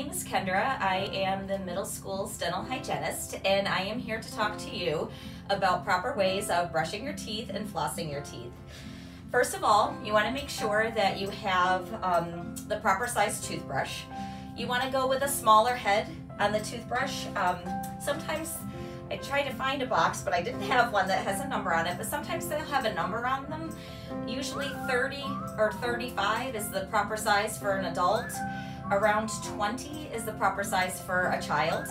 name is Kendra. I am the middle school's dental hygienist, and I am here to talk to you about proper ways of brushing your teeth and flossing your teeth. First of all, you want to make sure that you have the proper size toothbrush. You want to go with a smaller head on the toothbrush. Sometimes I tried to find a box, but I didn't have one that has a number on it, but sometimes they'll have a number on them. Usually 30 or 35 is the proper size for an adult. Around 20 is the proper size for a child.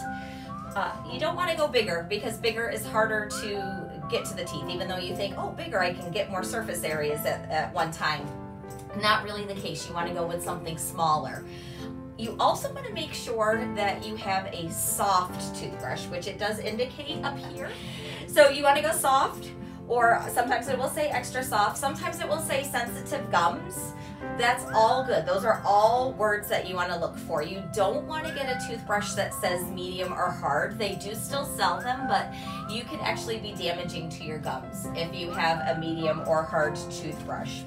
You don't want to go bigger because bigger is harder to get to the teeth, even though you think, oh, bigger, I can get more surface areas at one time. Not really the case. You want to go with something smaller. You also want to make sure that you have a soft toothbrush, which it does indicate up here. So you want to go soft, or sometimes it will say extra soft. Sometimes it will say sensitive gums. That's all good. Those are all words that you want to look for. You don't want to get a toothbrush that says medium or hard. They do still sell them, but you can actually be damaging to your gums if you have a medium or hard toothbrush.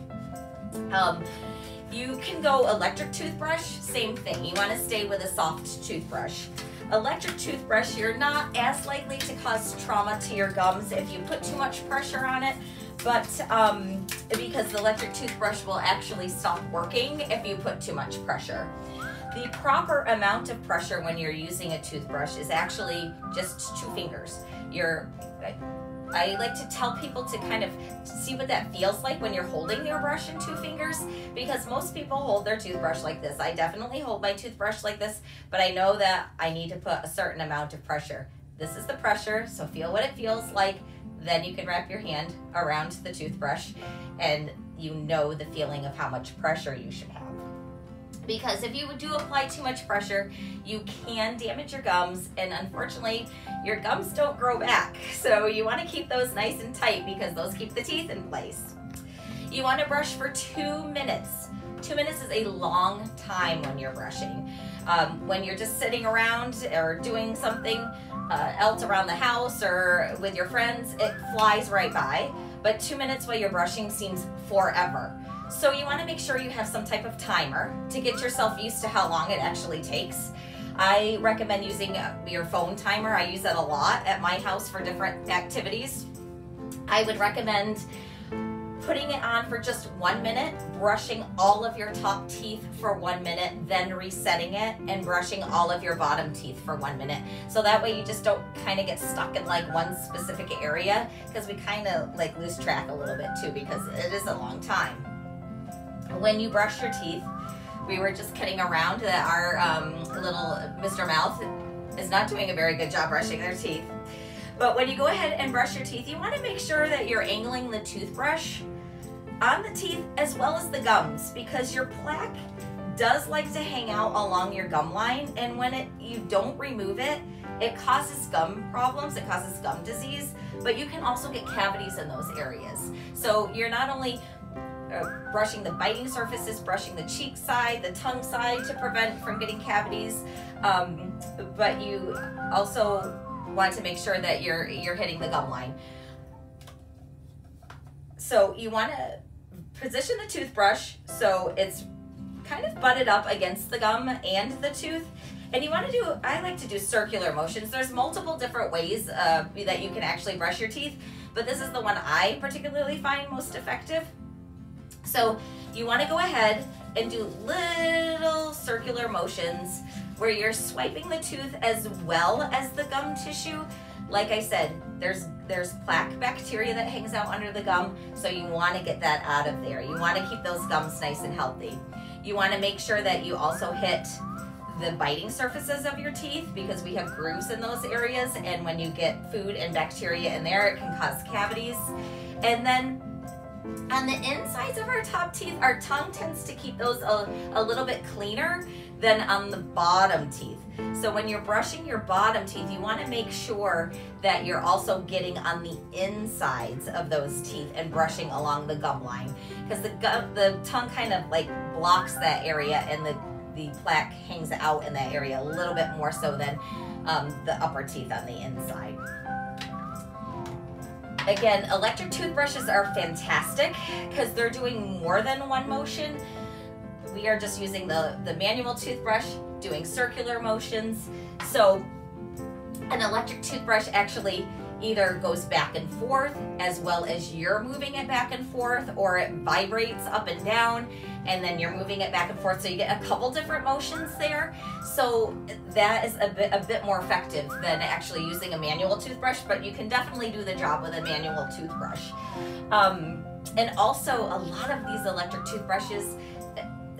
You can go electric toothbrush, same thing. You want to stay with a soft toothbrush. Electric toothbrush, you're not as likely to cause trauma to your gums if you put too much pressure on it, but because the electric toothbrush will actually stop working if you put too much pressure. The proper amount of pressure when you're using a toothbrush is actually just 2 fingers. I like to tell people to kind of see what that feels like when you're holding your brush in 2 fingers, because most people hold their toothbrush like this. I definitely hold my toothbrush like this, but I know that I need to put a certain amount of pressure. This is the pressure, so feel what it feels like. Then you can wrap your hand around the toothbrush and you know the feeling of how much pressure you should have. Because if you do apply too much pressure, you can damage your gums, and unfortunately, your gums don't grow back. So you want to keep those nice and tight because those keep the teeth in place. You want to brush for 2 minutes. 2 minutes is a long time when you're brushing. When you're just sitting around or doing something else around the house or with your friends, it flies right by. But 2 minutes while you're brushing seems forever. So you want to make sure you have some type of timer to get yourself used to how long it actually takes. I recommend using your phone timer. I use that a lot at my house for different activities. I would recommend putting it on for just 1 minute, brushing all of your top teeth for 1 minute, then resetting it and brushing all of your bottom teeth for 1 minute. So that way you just don't kind of get stuck in like one specific area, because we kind of like lose track a little bit too, because it is a long time. When you brush your teeth, we were just kidding around that our little Mr. Mouth is not doing a very good job brushing their teeth. But when you go ahead and brush your teeth, you want to make sure that you're angling the toothbrush on the teeth as well as the gums, because your plaque does like to hang out along your gum line, and when you don't remove it, it causes gum problems, it causes gum disease, but you can also get cavities in those areas. So you're not only brushing the biting surfaces, brushing the cheek side, the tongue side to prevent from getting cavities, but you also want to make sure that you're hitting the gum line. So you want to position the toothbrush so it's kind of butted up against the gum and the tooth. And you want to do, I like to do circular motions. There's multiple different ways that you can actually brush your teeth, but this is the one I particularly find most effective. So you want to go ahead and do little circular motions where you're swiping the tooth as well as the gum tissue. Like I said, there's plaque bacteria that hangs out under the gum, so you want to get that out of there. You want to keep those gums nice and healthy. You want to make sure that you also hit the biting surfaces of your teeth, because we have grooves in those areas, and when you get food and bacteria in there, it can cause cavities. And then on the insides of our top teeth, our tongue tends to keep those a little bit cleaner than on the bottom teeth. So when you're brushing your bottom teeth, you want to make sure that you're also getting on the insides of those teeth and brushing along the gum line, because the tongue kind of like blocks that area, and the plaque hangs out in that area a little bit more so than the upper teeth on the inside. Again, electric toothbrushes are fantastic because they're doing more than one motion. we are just using the manual toothbrush, doing circular motions. So an electric toothbrush actually either goes back and forth as well as you're moving it back and forth, or it vibrates up and down and then you're moving it back and forth. So you get a couple different motions there. So that is a bit more effective than actually using a manual toothbrush, but you can definitely do the job with a manual toothbrush. And also a lot of these electric toothbrushes,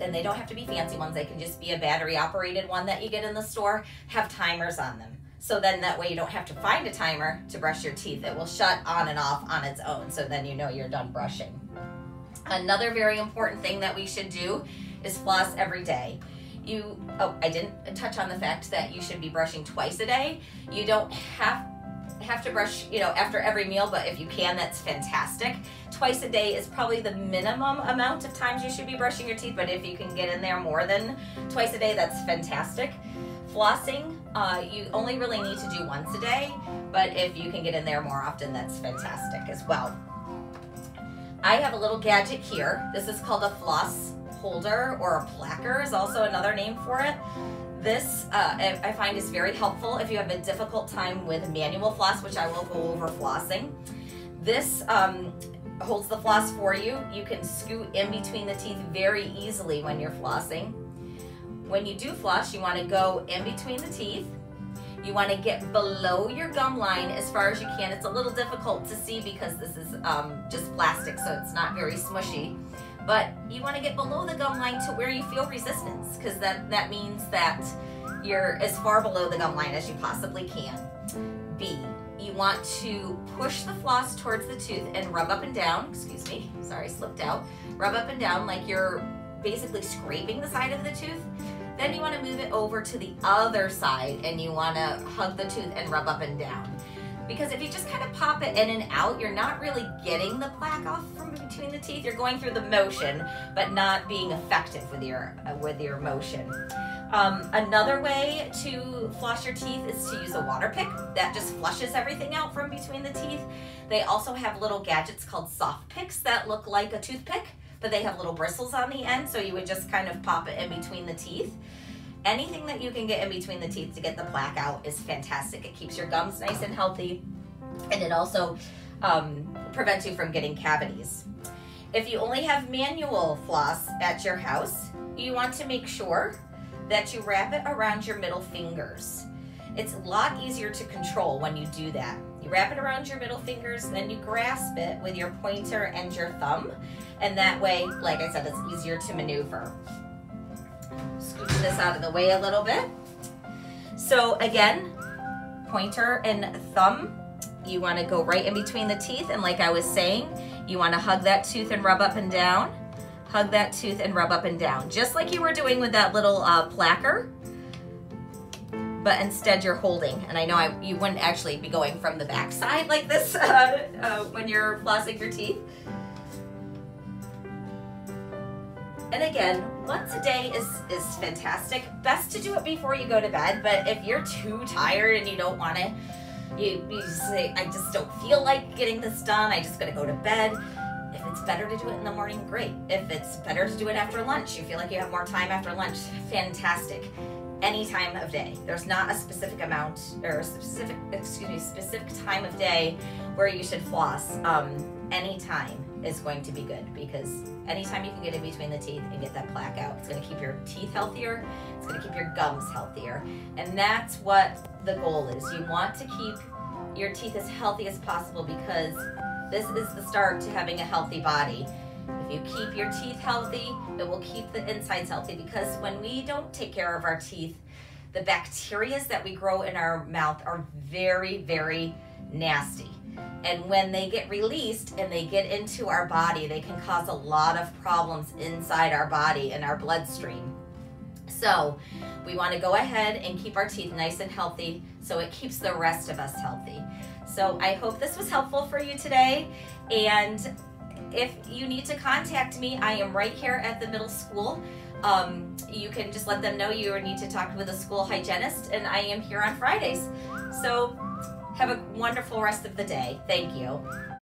and they don't have to be fancy ones, they can just be a battery operated one that you get in the store, have timers on them. So then that way you don't have to find a timer to brush your teeth. It will shut on and off on its own, so then you know you're done brushing. Another very important thing that we should do is floss every day. I didn't touch on the fact that you should be brushing twice a day. You don't have to brush, after every meal, but if you can, that's fantastic. Twice a day is probably the minimum amount of times you should be brushing your teeth, but if you can get in there more than twice a day, that's fantastic. Flossing, you only really need to do once a day, but if you can get in there more often, that's fantastic as well. I have a little gadget here. This is called a floss holder, or a placker is also another name for it. This I find is very helpful if you have a difficult time with manual floss, which I will go over flossing. This holds the floss for you. You can scoot in between the teeth very easily when you're flossing. When you do floss, you want to go in between the teeth. You want to get below your gum line as far as you can. It's a little difficult to see because this is just plastic, so it's not very smushy. But you want to get below the gum line to where you feel resistance, because that means that you're as far below the gum line as you possibly can. B, you want to push the floss towards the tooth and rub up and down. Excuse me, sorry, slipped out. Rub up and down like you're basically scraping the side of the tooth. Then you want to move it over to the other side and you want to hug the tooth and rub up and down. Because if you just kind of pop it in and out, you're not really getting the plaque off from between the teeth. You're going through the motion, but not being effective with your motion. Another way to floss your teeth is to use a water pick. That just flushes everything out from between the teeth. They also have little gadgets called soft picks that look like a toothpick, but they have little bristles on the end, so you would just kind of pop it in between the teeth. Anything that you can get in between the teeth to get the plaque out is fantastic. It keeps your gums nice and healthy, and it also prevents you from getting cavities. If you only have manual floss at your house, you want to make sure that you wrap it around your middle fingers. It's a lot easier to control when you do that. You wrap it around your middle fingers, then you grasp it with your pointer and your thumb, and that way, like I said, it's easier to maneuver. Scoot this out of the way a little bit. So again, pointer and thumb, you want to go right in between the teeth, and like I was saying, you want to hug that tooth and rub up and down. Hug that tooth and rub up and down, just like you were doing with that little placker, but instead you're holding. And I know you wouldn't actually be going from the back side like this when you're flossing your teeth. And again, once a day is fantastic. Best to do it before you go to bed, but if you're too tired and you don't want to, you just say, I just don't feel like getting this done, I just gotta go to bed. If it's better to do it in the morning, great. If it's better to do it after lunch, you feel like you have more time after lunch, fantastic. Any time of day. There's not a specific amount or a specific time of day where you should floss. Any time is going to be good, because anytime you can get in between the teeth and get that plaque out, it's going to keep your teeth healthier, it's going to keep your gums healthier, and that's what the goal is. You want to keep your teeth as healthy as possible, because this is the start to having a healthy body. If you keep your teeth healthy, it will keep the insides healthy, because when we don't take care of our teeth, the bacteria that we grow in our mouth are very, very nasty. And when they get released and they get into our body, they can cause a lot of problems inside our body and our bloodstream. So we want to go ahead and keep our teeth nice and healthy so it keeps the rest of us healthy. So I hope this was helpful for you today. And if you need to contact me, I am right here at the middle school. You can just let them know you need to talk with a school hygienist, and I am here on Fridays. So have a wonderful rest of the day. Thank you.